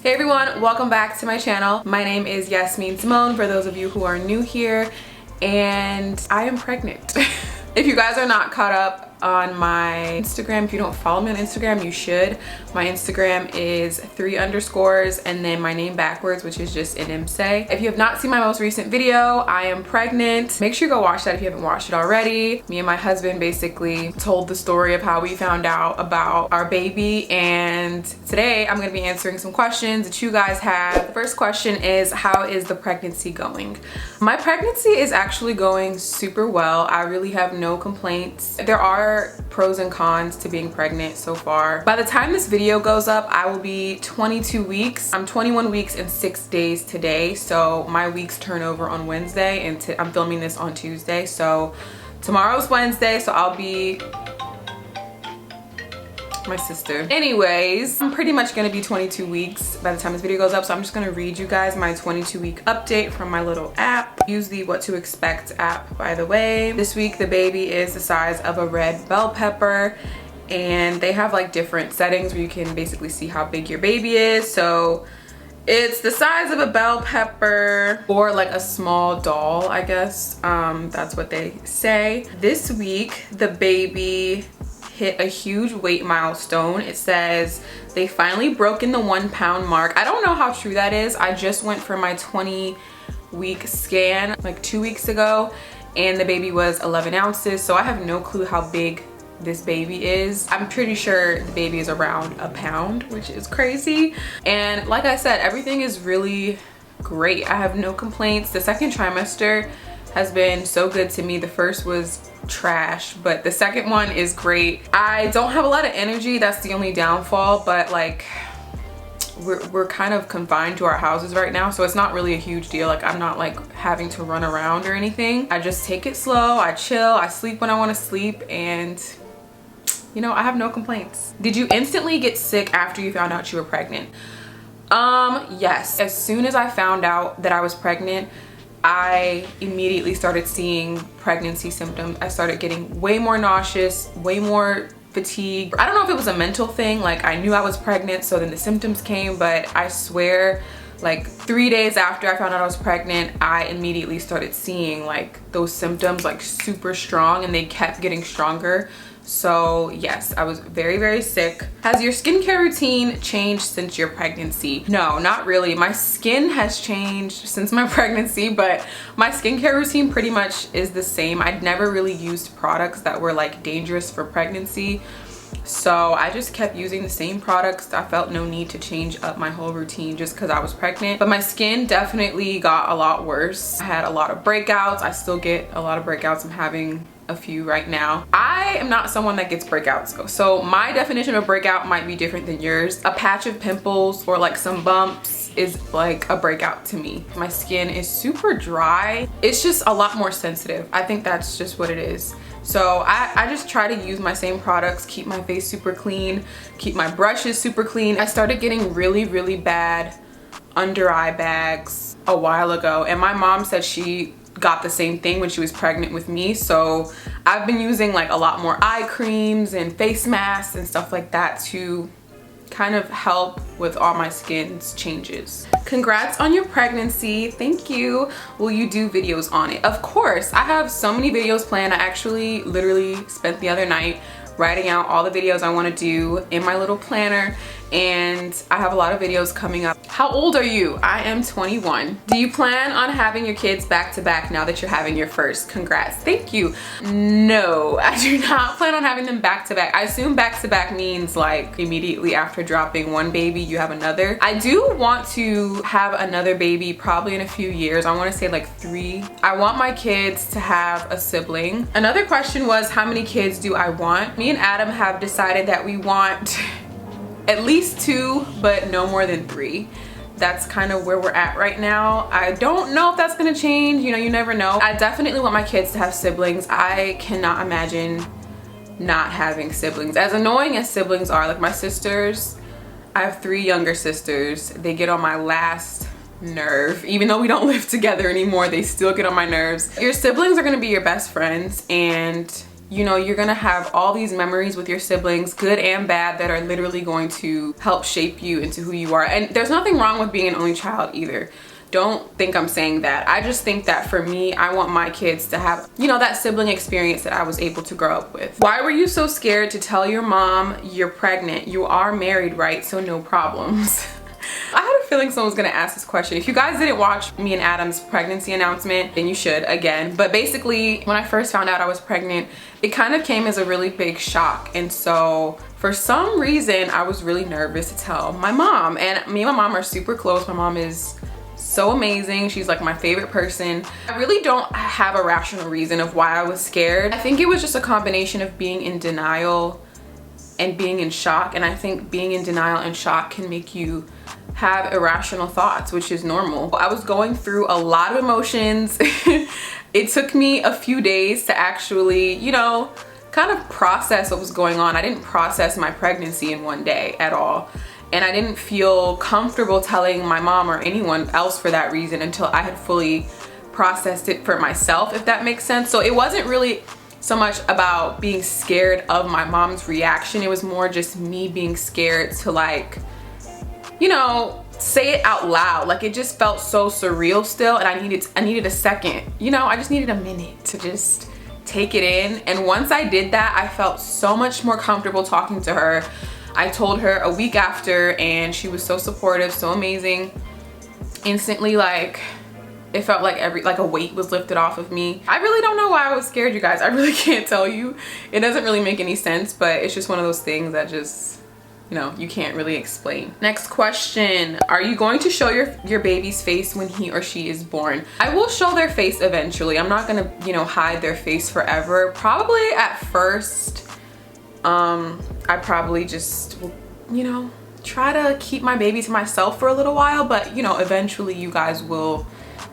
Hey everyone, welcome back to my channel. My name is Yasmine Simone for those of you who are new here, and I am pregnant. If you guys are not caught up on my Instagram, if you don't follow me on Instagram, you should. My Instagram is 3_ and then my name backwards, which is just NMSay. If you have not seen my most recent video, I am pregnant. Make sure you go watch that if you haven't watched it already. Me and my husband basically told the story of how we found out about our baby, and today I'm going to be answering some questions that you guys have. The first question is, how is the pregnancy going? My pregnancy is actually going super well. I really have no complaints. There are pros and cons to being pregnant so far. By the time this video goes up, I will be 22 weeks. I'm 21 weeks and 6 days today, so my weeks turn over on Wednesday, and I'm filming this on Tuesday, so tomorrow's Wednesday, so I'll be my sister. Anyways, I'm pretty much gonna be 22 weeks by the time this video goes up, so I'm just gonna read you guys my 22-week update from my little app. Use the What to Expect app, by the way. This week the baby is the size of a red bell pepper, and they have like different settings where you can basically see how big your baby is. So it's the size of a bell pepper or like a small doll, I guess. That's what they say. This week the baby hit a huge weight milestone. It says they finally broken the 1 pound mark. I don't know how true that is. I just went for my 20-week scan like 2 weeks ago, and the baby was 11 ounces, so I have no clue how big this baby is. I'm pretty sure the baby is around a pound, which is crazy. And like I said, everything is really great. I have no complaints. The second trimester has been so good to me. The first was trash, but the second one is great. I don't have a lot of energy. That's the only downfall, but like we're kind of confined to our houses right now, so it's not really a huge deal. Like I'm not like having to run around or anything. I just take it slow, I chill, I sleep when I want to sleep, and you know, I have no complaints. Did you instantly get sick after you found out you were pregnant? Yes. As soon as I found out that I was pregnant, I immediately started seeing pregnancy symptoms. I started getting way more nauseous, way more fatigue. I don't know if it was a mental thing, like I knew I was pregnant, so then the symptoms came, but I swear like 3 days after I found out I was pregnant, I immediately started seeing like those symptoms like super strong, and they kept getting stronger. So yes, I was very sick. Has your skincare routine changed since your pregnancy? No, not really. My skin has changed since my pregnancy, but my skincare routine pretty much is the same. I'd never really used products that were like dangerous for pregnancy, so I just kept using the same products. I felt no need to change up my whole routine just because I was pregnant. But my skin definitely got a lot worse. I had a lot of breakouts. I still get a lot of breakouts. I'm having a few right now. I am not someone that gets breakouts, so my definition of breakout might be different than yours. A patch of pimples or like some bumps is like a breakout to me. My skin is super dry. It's just a lot more sensitive. I think that's just what it is. So I just try to use my same products, keep my face super clean, keep my brushes super clean. I started getting really bad under eye bags a while ago, and my mom said she got the same thing when she was pregnant with me, so I've been using like a lot more eye creams and face masks and stuff like that to kind of help with all my skin's changes. Congrats on your pregnancy. Thank you. Will you do videos on it? Of course. I have so many videos planned. I actually literally spent the other night writing out all the videos I want to do in my little planner, and I have a lot of videos coming up. How old are you? I am 21. Do you plan on having your kids back to back now that you're having your first? Congrats. Thank you. No, I do not plan on having them back to back. I assume back to back means like immediately after dropping one baby you have another. I do want to have another baby probably in a few years. I want to say like 3. I want my kids to have a sibling. Another question was, how many kids do I want? Me and Adam have decided that we want at least 2, but no more than 3. That's kind of where we're at right now. I don't know if that's gonna change, you know, you never know. I definitely want my kids to have siblings. I cannot imagine not having siblings. As annoying as siblings are, like my sisters, I have 3 younger sisters. They get on my last nerve. Even though we don't live together anymore, they still get on my nerves. Your siblings are gonna be your best friends, and you know, you're gonna have all these memories with your siblings, good and bad, that are literally going to help shape you into who you are. And there's nothing wrong with being an only child either. Don't think I'm saying that. I just think that for me, I want my kids to have, you know, that sibling experience that I was able to grow up with. Why were you so scared to tell your mom you're pregnant? You are married, right? So no problems. I had a feeling someone was gonna ask this question. If you guys didn't watch me and Adam's pregnancy announcement, then you should again. But basically, when I first found out I was pregnant, it kind of came as a really big shock. And so for some reason, I was really nervous to tell my mom. And me and my mom are super close. My mom is so amazing. She's like my favorite person. I really don't have a rational reason of why I was scared. I think it was just a combination of being in denial and being in shock. And I think being in denial and shock can make you have irrational thoughts, which is normal. I was going through a lot of emotions. It took me a few days to actually, you know, kind of process what was going on. I didn't process my pregnancy in one day at all. And I didn't feel comfortable telling my mom or anyone else for that reason until I had fully processed it for myself, if that makes sense. So it wasn't really so much about being scared of my mom's reaction. It was more just me being scared to, like, you know, say it out loud. Like, it just felt so surreal still, and I needed a second. You know, I just needed a minute to just take it in. And once I did that, I felt so much more comfortable talking to her. I told her a week after, and she was so supportive, so amazing. Instantly, like, it felt like a weight was lifted off of me. I really don't know why I was scared, you guys. I really can't tell you. It doesn't really make any sense, but it's just one of those things that just, you know, you can't really explain. Next question. Are you going to show your baby's face when he or she is born? I will show their face eventually. I'm not gonna, you know, hide their face forever. Probably at first, I probably just, you know, try to keep my baby to myself for a little while, but, you know, eventually you guys will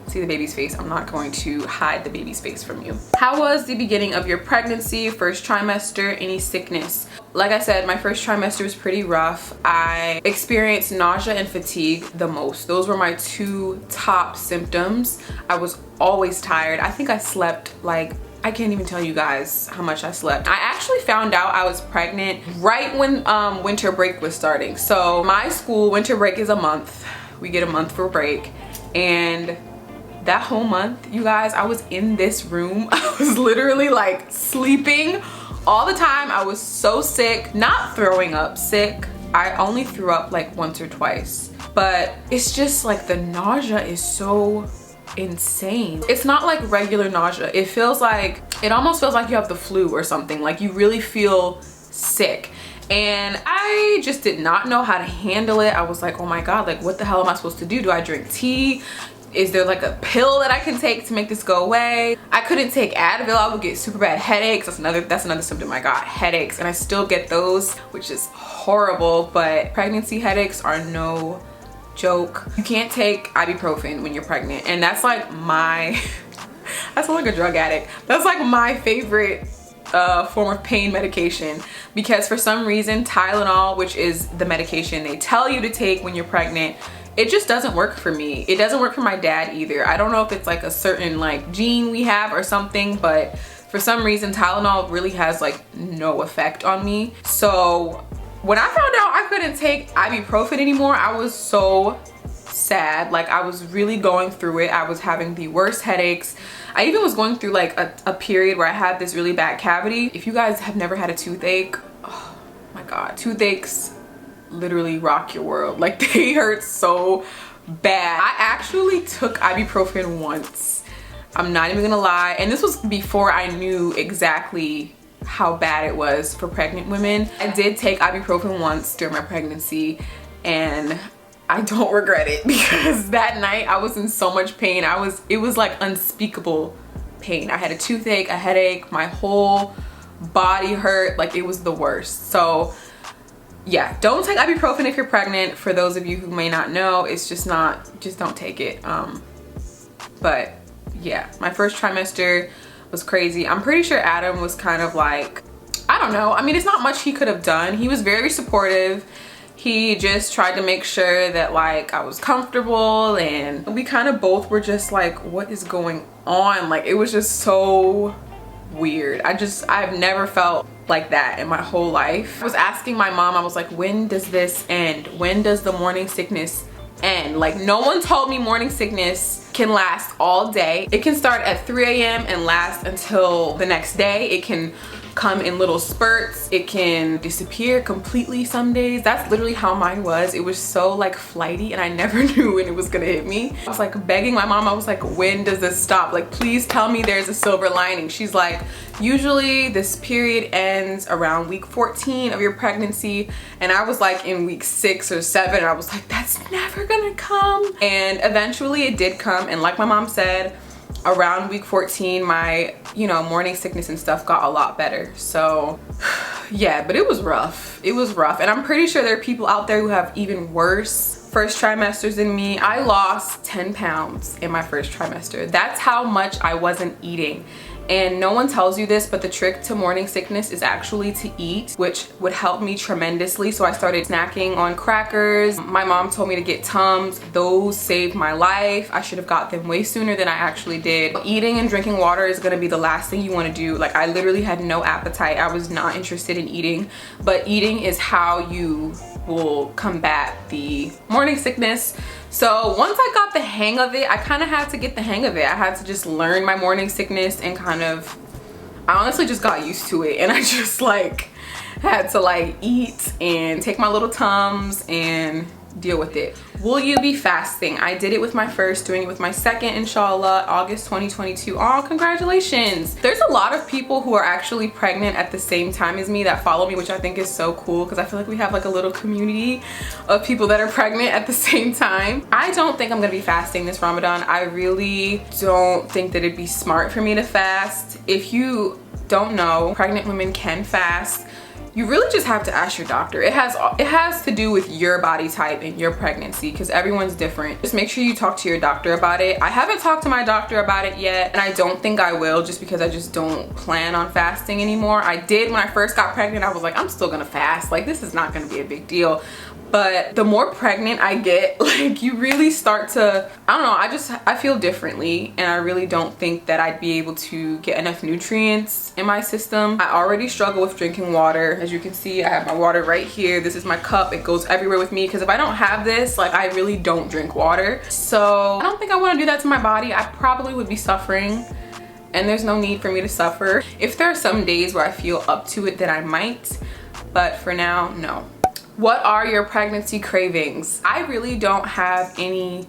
see the baby's face. I'm not going to hide the baby's face from you. How was the beginning of your pregnancy, first trimester, any sickness? Like I said, my first trimester was pretty rough. I experienced nausea and fatigue the most. Those were my two top symptoms. I was always tired. I think I slept like, I can't even tell you guys how much I slept. I actually found out I was pregnant right when winter break was starting. So my school, winter break is a month. We get a month for break. And that whole month, you guys, I was in this room. I was literally like sleeping all the time. I was so sick, not throwing up sick. I only threw up like once or twice, but it's just like the nausea is so insane. It's not like regular nausea. It almost feels like you have the flu or something. Like you really feel sick. And I just did not know how to handle it. I was like, oh my God, like what the hell am I supposed to do? Do I drink tea? Is there like a pill that I can take to make this go away? I couldn't take Advil. I would get super bad headaches. That's another symptom I got, headaches. And I still get those, which is horrible, but pregnancy headaches are no joke. You can't take ibuprofen when you're pregnant. And that's like I sound like a drug addict. That's like my favorite form of pain medication, because for some reason Tylenol, which is the medication they tell you to take when you're pregnant, it just doesn't work for me. It doesn't work for my dad either. I don't know if it's like a certain like gene we have or something, but for some reason Tylenol really has like no effect on me. So when I found out I couldn't take ibuprofen anymore, I was so sad. Like I was really going through it. I was having the worst headaches. I even was going through like a period where I had this really bad cavity. If you guys have never had a toothache, oh my God, toothaches literally rock your world. Like they hurt so bad. I actually took ibuprofen once. I'm not even gonna lie. And this was before I knew exactly how bad it was for pregnant women. I did take ibuprofen once during my pregnancy, and I don't regret it, because that night I was in so much pain. It was like unspeakable pain. I had a toothache, a headache, my whole body hurt. Like it was the worst. So yeah, don't take ibuprofen if you're pregnant. For those of you who may not know, it's just don't take it. But yeah, my first trimester was crazy. I'm pretty sure Adam was kind of like, I don't know. I mean, it's not much he could have done. He was very supportive. He just tried to make sure that like I was comfortable, and we kind of both were just like, what is going on? Like it was just so weird. I've never felt like that in my whole life. I was asking my mom, I was like, when does this end? When does the morning sickness end? Like, no one told me morning sickness can last all day. It can start at 3 a.m. and last until the next day. It can come in little spurts. It can disappear completely some days. That's literally how mine was. It was so like flighty and I never knew when it was gonna hit me. I was like begging my mom, I was like, when does this stop? Like, please tell me there's a silver lining. She's like, usually this period ends around week 14 of your pregnancy. And I was like in week 6 or 7 and I was like, that's never gonna come. And eventually it did come, and like my mom said, around week 14 my, you know, morning sickness and stuff got a lot better. So yeah, but it was rough. It was rough, and I'm pretty sure there are people out there who have even worse first trimesters than me. I lost 10 pounds in my first trimester. That's how much I wasn't eating. And no one tells you this, but the trick to morning sickness is actually to eat, which would help me tremendously. So I started snacking on crackers. My mom told me to get Tums. Those saved my life. I should have got them way sooner than I actually did. Eating and drinking water is gonna be the last thing you wanna do. Like, I literally had no appetite. I was not interested in eating, but eating is how you will combat the morning sickness. So once I got the hang of it, I kind of had to get the hang of it. I had to just learn my morning sickness and kind of, I honestly just got used to it, and I just like had to like eat and take my little Tums and deal with it. Will you be fasting? I did it with my first, doing it with my second, inshallah, August 2022. Oh, congratulations. There's a lot of people who are actually pregnant at the same time as me that follow me, which I think is so cool because I feel like we have like a little community of people that are pregnant at the same time. I don't think I'm gonna be fasting this Ramadan. I really don't think that it'd be smart for me to fast. If you don't know, pregnant women can fast. You really just have to ask your doctor. It has to do with your body type and your pregnancy, because everyone's different. Just make sure you talk to your doctor about it. I haven't talked to my doctor about it yet, and I don't think I will, just because I just don't plan on fasting anymore. I did when I first got pregnant. I was like, I'm still gonna fast. Like, this is not gonna be a big deal. But the more pregnant I get, like, you really start to, I don't know, I feel differently, and I really don't think that I'd be able to get enough nutrients in my system. I already struggle with drinking water. As you can see, I have my water right here. This is my cup. It goes everywhere with me, because if I don't have this, like, I really don't drink water. So I don't think I want to do that to my body. I probably would be suffering, and there's no need for me to suffer. If there are some days where I feel up to it, then I might, but for now, no. What are your pregnancy cravings? I really don't have any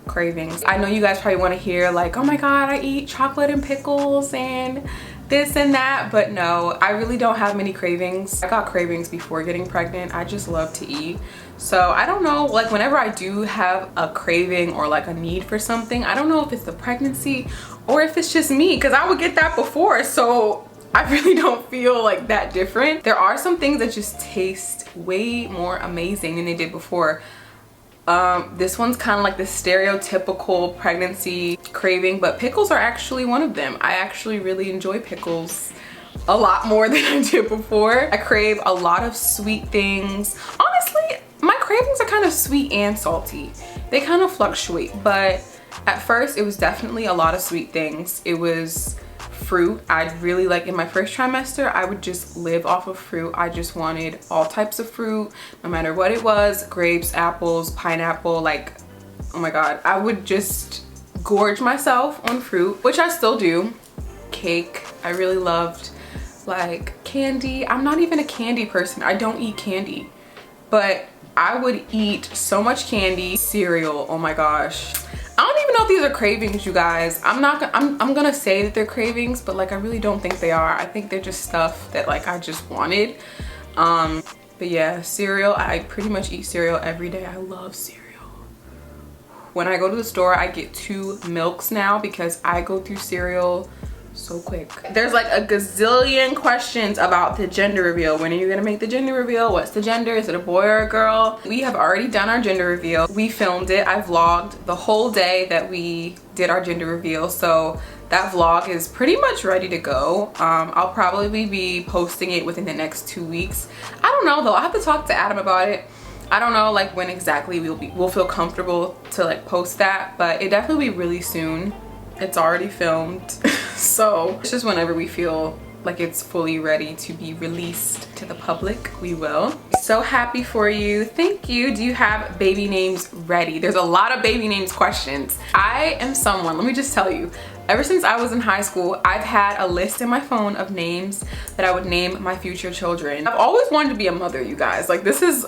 cravings. I know you guys probably want to hear like, oh my god, I eat chocolate and pickles and this and that, but no, I really don't have many cravings. I got cravings before getting pregnant. I just love to eat. So I don't know, like, whenever I do have a craving or like a need for something, I don't know if it's the pregnancy or if it's just me, because I would get that before. So I really don't feel like that different. There are some things that just taste way more amazing than they did before. This one's kind of like the stereotypical pregnancy craving, but pickles are actually one of them. I actually really enjoy pickles a lot more than I did before. I crave a lot of sweet things. Honestly, my cravings are kind of sweet and salty. They kind of fluctuate, but at first it was definitely a lot of sweet things. It was fruit. I'd really like, in my first trimester, I would just live off of fruit. I just wanted all types of fruit, no matter what it was. Grapes, apples, pineapple, like, oh my god, I would just gorge myself on fruit, which I still do. Cake, I really loved. Like, candy, I'm not even a candy person. I don't eat candy, but I would eat so much candy. Cereal, oh my gosh. I don't even know if these are cravings, you guys. I'm gonna say that they're cravings, but like, I really don't think they are. I think they're just stuff that like I just wanted. But yeah, cereal, I pretty much eat cereal every day. I love cereal. When I go to the store, I get 2 milks now because I go through cereal so quick. There's like a gazillion questions about the gender reveal. When are you gonna make the gender reveal? What's the gender? Is it a boy or a girl? We have already done our gender reveal. We filmed it. I vlogged the whole day that we did our gender reveal, so that vlog is pretty much ready to go. I'll probably be posting it within the next 2 weeks. I don't know though, I'll have to talk to Adam about it. I don't know like when exactly we'll feel comfortable to like post that, but it definitely will be really soon. It's already filmed. So it's just whenever we feel like it's fully ready to be released to the public, we will. So happy for you. Thank you. Do you have baby names ready? There's a lot of baby names questions. I am someone, let me just tell you, ever since I was in high school, I've had a list in my phone of names that I would name my future children. I've always wanted to be a mother, you guys. Like, this is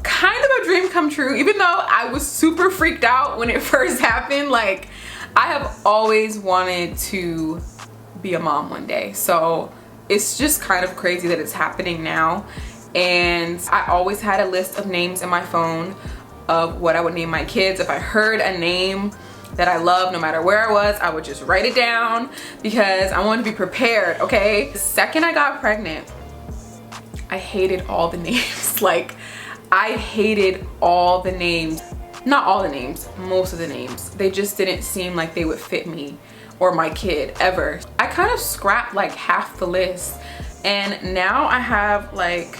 kind of a dream come true, even though I was super freaked out when it first happened. Like, I have always wanted to be a mom one day. So it's just kind of crazy that it's happening now. And I always had a list of names in my phone of what I would name my kids. If I heard a name that I love, no matter where I was, I would just write it down because I wanted to be prepared, okay? The second I got pregnant, I hated all the names. Like, I hated all the names. Not all the names, most of the names. They just didn't seem like they would fit me or my kid ever. I kind of scrapped like half the list, and now I have like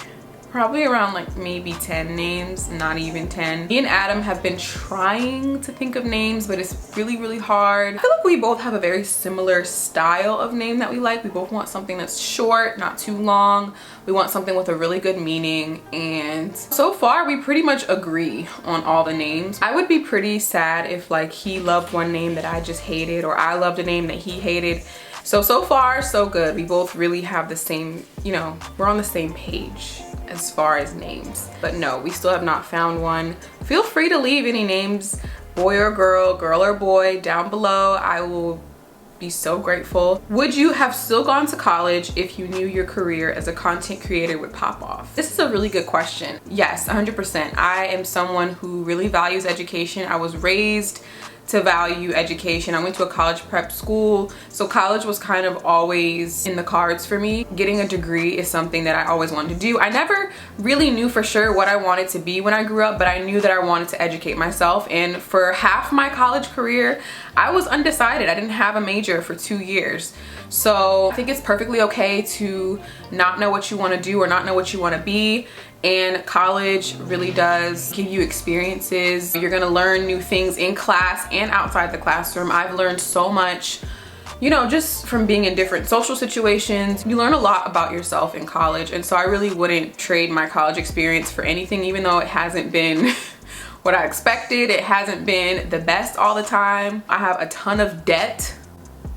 probably around like maybe 10 names, not even 10. Me and Adam have been trying to think of names, but it's really hard. I feel like we both have a very similar style of name that we like. We both want something that's short, not too long. We want something with a really good meaning, and so far we pretty much agree on all the names. I would be pretty sad if like he loved one name that I just hated, or I loved a name that he hated. So far so good. We both really have the same, you know, we're on the same page as far as names. But no, we still have not found one. Feel free to leave any names, boy or girl or boy, down below. I will be so grateful. Would you have still gone to college if you knew your career as a content creator would pop off? This is a really good question. Yes, 100%. I am someone who really values education. I was raised to value education. I went to a college prep school, so college was kind of always in the cards for me. Getting a degree is something that I always wanted to do. I never really knew for sure what I wanted to be when I grew up, but I knew that I wanted to educate myself, and for half my college career I was undecided. I didn't have a major for 2 years. So I think it's perfectly okay to not know what you want to do or not know what you want to be. And college really does give you experiences. You're gonna learn new things in class and outside the classroom. I've learned so much, you know, just from being in different social situations. You learn a lot about yourself in college, and so I really wouldn't trade my college experience for anything, even though it hasn't been what I expected. It hasn't been the best all the time. I have a ton of debt,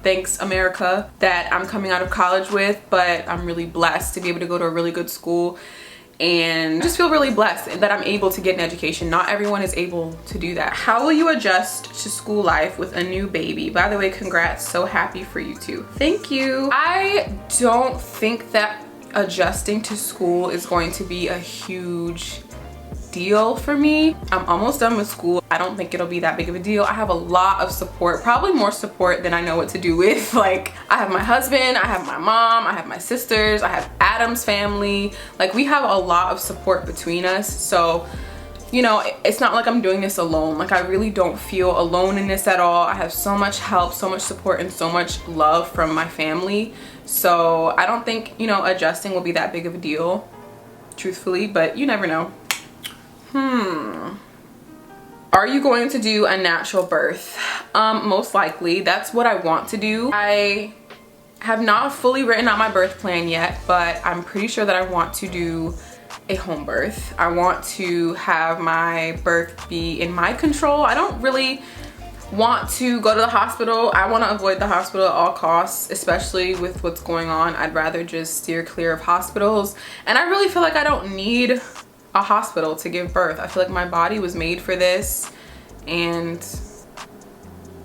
thanks America, that I'm coming out of college with, but I'm really blessed to be able to go to a really good school and just feel really blessed that I'm able to get an education. Not everyone is able to do that. How will you adjust to school life with a new baby? By the way, congrats, so happy for you too. Thank you. I don't think that adjusting to school is going to be a huge deal for me. I'm almost done with school. I don't think it'll be that big of a deal. I have a lot of support, probably more support than I know what to do with. Like, I have my husband, I have my mom, I have my sisters, I have Adam's family. Like, we have a lot of support between us. So, you know, it's not like I'm doing this alone. Like, I really don't feel alone in this at all. I have so much help, so much support, and so much love from my family. So I don't think, you know, adjusting will be that big of a deal, truthfully, but you never know. Are you going to do a natural birth? Most likely. That's what I want to do. I have not fully written out my birth plan yet, but I'm pretty sure that I want to do a home birth. I want to have my birth be in my control. I don't really want to go to the hospital. I want to avoid the hospital at all costs, especially with what's going on. I'd rather just steer clear of hospitals, and I really feel like I don't need a hospital to give birth. I feel like my body was made for this, and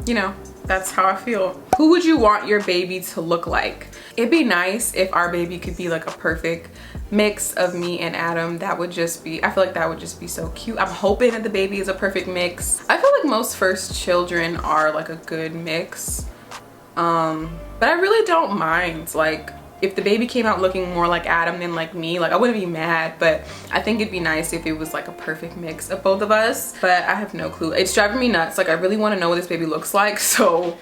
you know, that's how I feel. Who would you want your baby to look like? It'd be nice if our baby could be like a perfect mix of me and Adam. That would just be, I feel like that would just be so cute. I'm hoping that the baby is a perfect mix. I feel like most first children are like a good mix, but I really don't mind. Like, if the baby came out looking more like Adam than like me, like, I wouldn't be mad, but I think it'd be nice if it was like a perfect mix of both of us. But I have no clue. It's driving me nuts. Like, I really want to know what this baby looks like, so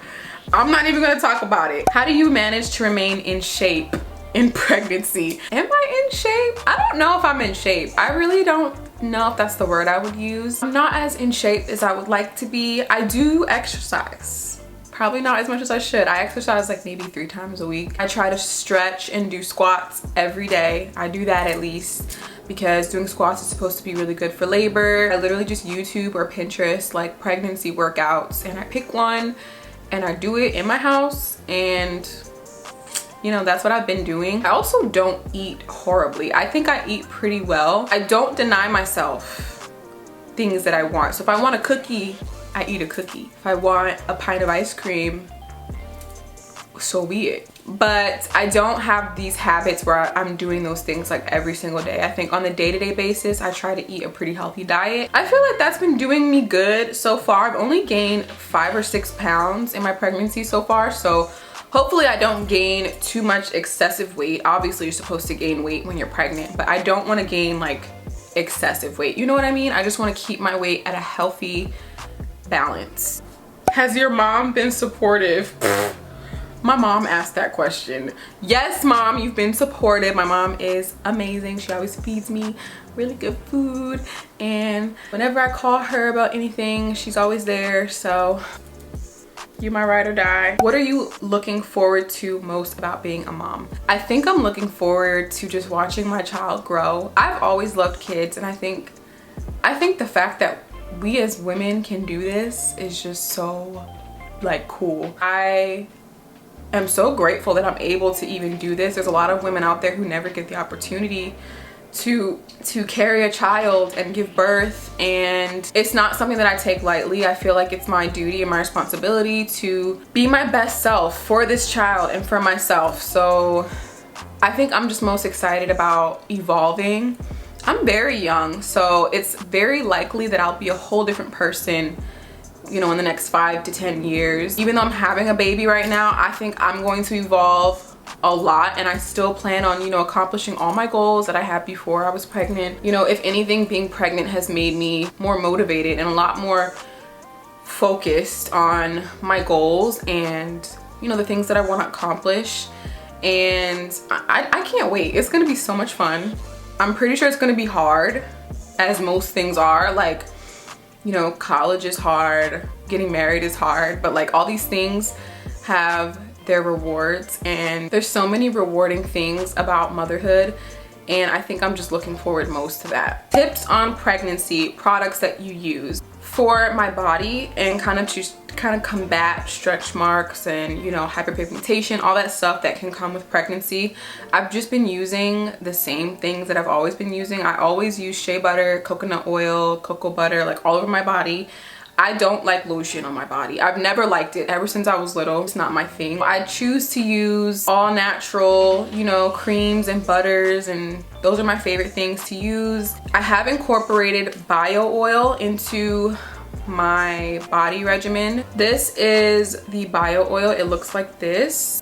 I'm not even gonna talk about it. How do you manage to remain in shape in pregnancy? Am I in shape? I don't know if I'm in shape. I really don't know if that's the word I would use. I'm not as in shape as I would like to be. I do exercise probably not as much as I should. I exercise like maybe 3 times a week. I try to stretch and do squats every day. I do that at least, because doing squats is supposed to be really good for labor. I literally just YouTube or Pinterest like pregnancy workouts, and I pick one and I do it in my house, and you know, that's what I've been doing. I also don't eat horribly. I think I eat pretty well. I don't deny myself things that I want. So if I want a cookie, I eat a cookie. If I want a pint of ice cream, so be it. But I don't have these habits where I'm doing those things like every single day. I think on the day-to-day basis, I try to eat a pretty healthy diet. I feel like that's been doing me good so far. I've only gained 5 or 6 pounds in my pregnancy so far, so hopefully I don't gain too much excessive weight. Obviously you're supposed to gain weight when you're pregnant, but I don't want to gain like excessive weight. You know what I mean? I just want to keep my weight at a healthy balance. Has your mom been supportive? My mom asked that question. Yes, mom, you've been supportive. My mom is amazing. She always feeds me really good food, and whenever I call her about anything, she's always there. So you my ride or die. What are you looking forward to most about being a mom? I think I'm looking forward to just watching my child grow. I've always loved kids, and I think the fact that we as women can do this is just so like cool. I am so grateful that I'm able to even do this. There's a lot of women out there who never get the opportunity to carry a child and give birth, and it's not something that I take lightly. I feel like it's my duty and my responsibility to be my best self for this child and for myself. So I think I'm just most excited about evolving. I'm very young, so it's very likely that I'll be a whole different person, you know, in the next 5 to 10 years. Even though I'm having a baby right now, I think I'm going to evolve a lot, and I still plan on, you know, accomplishing all my goals that I had before I was pregnant. You know, if anything, being pregnant has made me more motivated and a lot more focused on my goals and, you know, the things that I want to accomplish. And I can't wait. It's gonna be so much fun. I'm pretty sure it's gonna be hard, as most things are. Like, you know, college is hard, getting married is hard, but like all these things have their rewards, and there's so many rewarding things about motherhood, and I think I'm just looking forward most to that. Tips on pregnancy, products that you use for my body and kind of combat stretch marks and, you know, hyperpigmentation, all that stuff that can come with pregnancy. I've just been using the same things that I've always been using. I always use shea butter, coconut oil, cocoa butter, like all over my body. I don't like lotion on my body. I've never liked it ever since I was little. It's not my thing. I choose to use all natural, you know, creams and butters, and those are my favorite things to use. I have incorporated bio oil into my body regimen. This is the bio oil. It looks like this.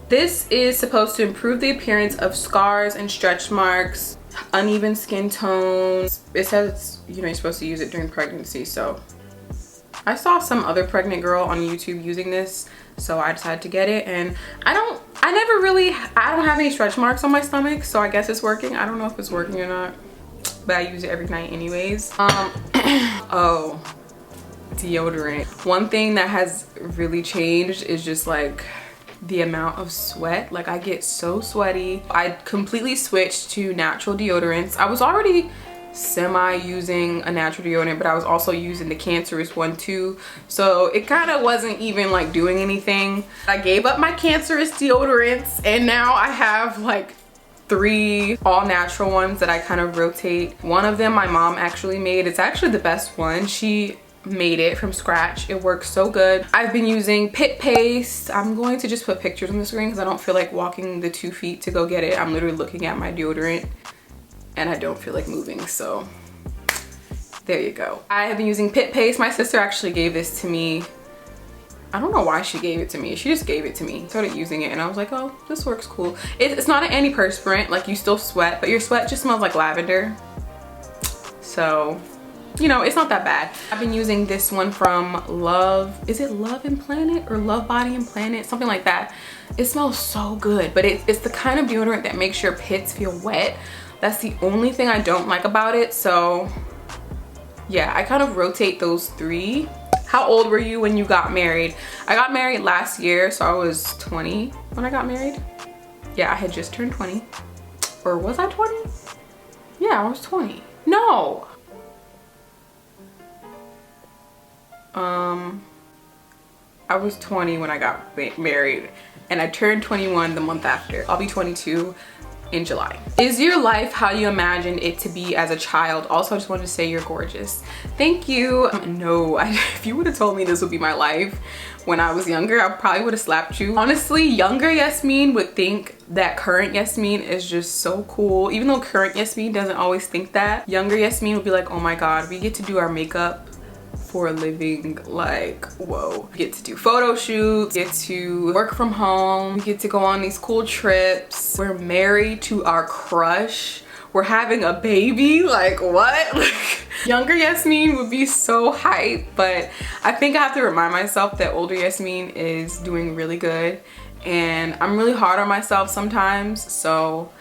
This is supposed to improve the appearance of scars and stretch marks, uneven skin tones. It says, you know, you're supposed to use it during pregnancy, so I saw some other pregnant girl on YouTube using this, so I decided to get it. And I don't have any stretch marks on my stomach, so I guess it's working. I don't know if it's working or not, but I use it every night anyways. Oh, deodorant. One thing that has really changed is just like the amount of sweat. Like, I get so sweaty. I completely switched to natural deodorants. I was already semi using a natural deodorant, but I was also using the cancerous one too, so it kind of wasn't even like doing anything. I gave up my cancerous deodorants, and now I have like 3 all natural ones that I kind of rotate. One of them my mom actually made. It's actually the best one. She made it from scratch. It works so good. I've been using pit paste. I'm going to just put pictures on the screen because I don't feel like walking the 2 feet to go get it. I'm literally looking at my deodorant and I don't feel like moving, so there you go. I have been using pit paste. My sister actually gave this to me. I don't know why she gave it to me. She just gave it to me. Started using it and I was like, oh, this works cool. It's not an antiperspirant, like you still sweat, but your sweat just smells like lavender. So, you know, it's not that bad. I've been using this one from Love. Is it Love and Planet or Love Body and Planet? Something like that. It smells so good, but it's the kind of deodorant that makes your pits feel wet. That's the only thing I don't like about it. So yeah, I kind of rotate those 3. How old were you when you got married? I got married last year, so I was 20 when I got married. Yeah, I had just turned 20. Or was I 20? Yeah, I was 20. No. I was 20 when I got married, and I turned 21 the month after. I'll be 22 in July. Is your life how you imagined it to be as a child? Also, I just wanted to say you're gorgeous. Thank you. No, if you would have told me this would be my life when I was younger, I probably would have slapped you. Honestly, younger Yasmine would think that current Yasmine is just so cool. Even though current Yasmine doesn't always think that, younger Yasmine would be like, oh my God, we get to do our makeup for a living. Like, whoa. We get to do photo shoots, get to work from home, we get to go on these cool trips. We're married to our crush. We're having a baby. Like, what? Younger Yasmine would be so hyped, but I think I have to remind myself that older Yasmine is doing really good, and I'm really hard on myself sometimes, so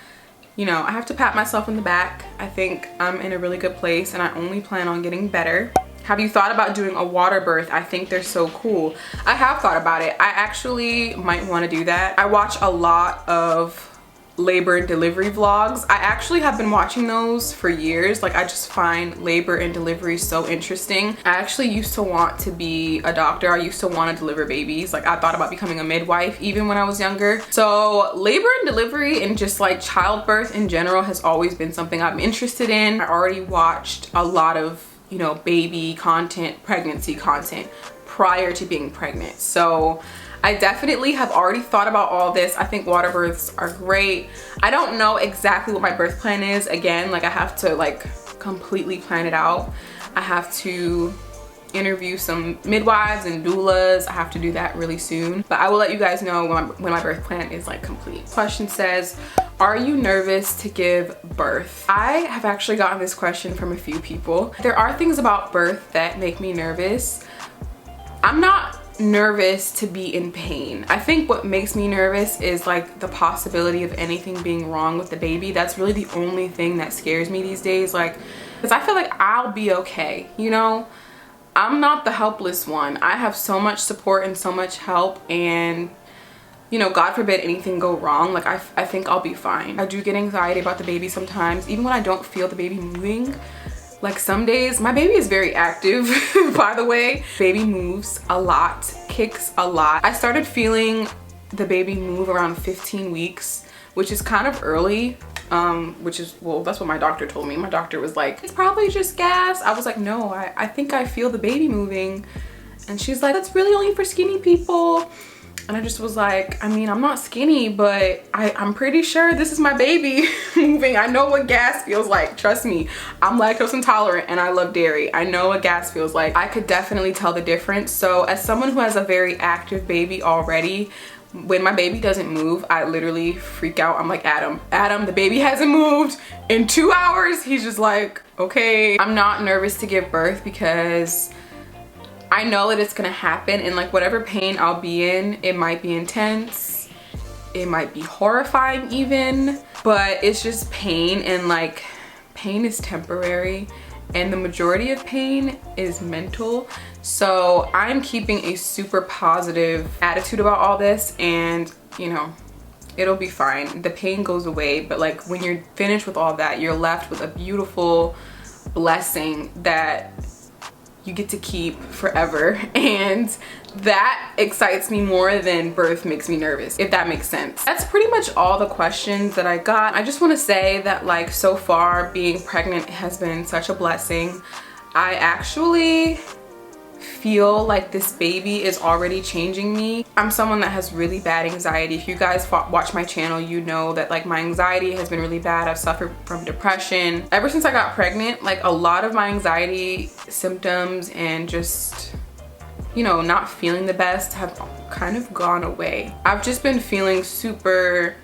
you know, I have to pat myself in the back. I think I'm in a really good place, and I only plan on getting better. Have you thought about doing a water birth? I think they're so cool. I have thought about it. I actually might want to do that. I watch a lot of labor and delivery vlogs. I actually have been watching those for years. Like, I just find labor and delivery so interesting. I actually used to want to be a doctor. I used to want to deliver babies. Like, I thought about becoming a midwife even when I was younger. So labor and delivery and just like childbirth in general has always been something I'm interested in. I already watched a lot of, you know, baby content, pregnancy content prior to being pregnant. So I definitely have already thought about all this. I think water births are great. I don't know exactly what my birth plan is. Again, like, I have to like completely plan it out. I have to interview some midwives and doulas. I have to do that really soon, but I will let you guys know when my birth plan is like complete. Question says, are you nervous to give birth? I have actually gotten this question from a few people. There are things about birth that make me nervous. I'm not nervous to be in pain. I think what makes me nervous is like the possibility of anything being wrong with the baby. That's really the only thing that scares me these days. Like, because I feel like I'll be okay, you know? I'm not the helpless one. I have so much support and so much help, and you know, God forbid anything go wrong, like I think I'll be fine. I do get anxiety about the baby sometimes, even when I don't feel the baby moving. Like, some days, my baby is very active, by the way. Baby moves a lot, kicks a lot. I started feeling the baby move around 15 weeks, which is kind of early. Which is, well, that's what my doctor told me. My doctor was like, it's probably just gas. I was like, no, I think I feel the baby moving. And she's like, that's really only for skinny people. And I just was like, I mean, I'm not skinny, but I'm pretty sure this is my baby moving. I know what gas feels like. Trust me, I'm lactose intolerant and I love dairy. I know what gas feels like. I could definitely tell the difference. So as someone who has a very active baby already, when my baby doesn't move, I literally freak out. I'm like, Adam, the baby hasn't moved in 2 hours. He's just like, okay. I'm not nervous to give birth because I know that it's gonna happen, and like whatever pain I'll be in, it might be intense, it might be horrifying even, but it's just pain, and like pain is temporary and the majority of pain is mental. So I'm keeping a super positive attitude about all this, and you know, it'll be fine. The pain goes away, but like when you're finished with all that, you're left with a beautiful blessing that you get to keep forever, and that excites me more than birth makes me nervous, if that makes sense. That's pretty much all the questions that I got. I just want to say that like so far being pregnant has been such a blessing. I actually feel like this baby is already changing me. I'm someone that has really bad anxiety. If you guys watch my channel, you know that like my anxiety has been really bad. I've suffered from depression. Ever since I got pregnant, like a lot of my anxiety symptoms and just, you know, not feeling the best have kind of gone away. I've just been feeling super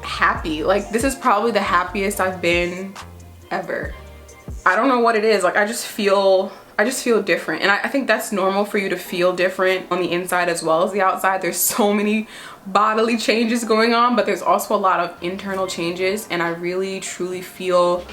happy. Like, this is probably the happiest I've been ever. I don't know what it is. Like, I just feel different, and I think that's normal for you to feel different on the inside as well as the outside. There's so many bodily changes going on, but there's also a lot of internal changes, and I really truly feel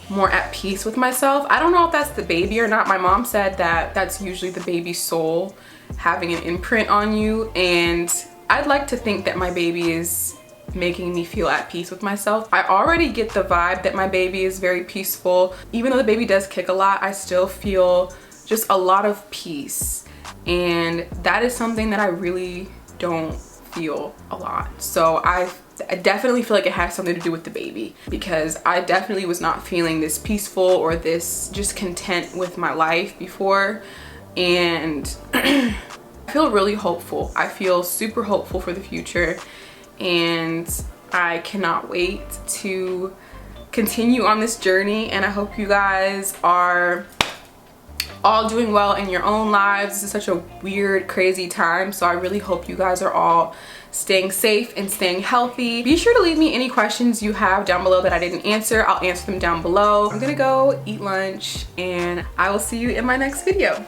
more at peace with myself. I don't know if that's the baby or not. My mom said that that's usually the baby's soul having an imprint on you, and I'd like to think that my baby is making me feel at peace with myself. I already get the vibe that my baby is very peaceful. Even though the baby does kick a lot, I still feel just a lot of peace, and that is something that I really don't feel a lot. So I definitely feel like it has something to do with the baby, because I definitely was not feeling this peaceful or this just content with my life before, and I feel really hopeful. I feel super hopeful for the future, and I cannot wait to continue on this journey. And I hope you guys are all doing well in your own lives. This is such a weird, crazy time, so I really hope you guys are all staying safe and staying healthy. Be sure to leave me any questions you have down below that I didn't answer. I'll answer them down below. I'm gonna go eat lunch, and I will see you in my next video.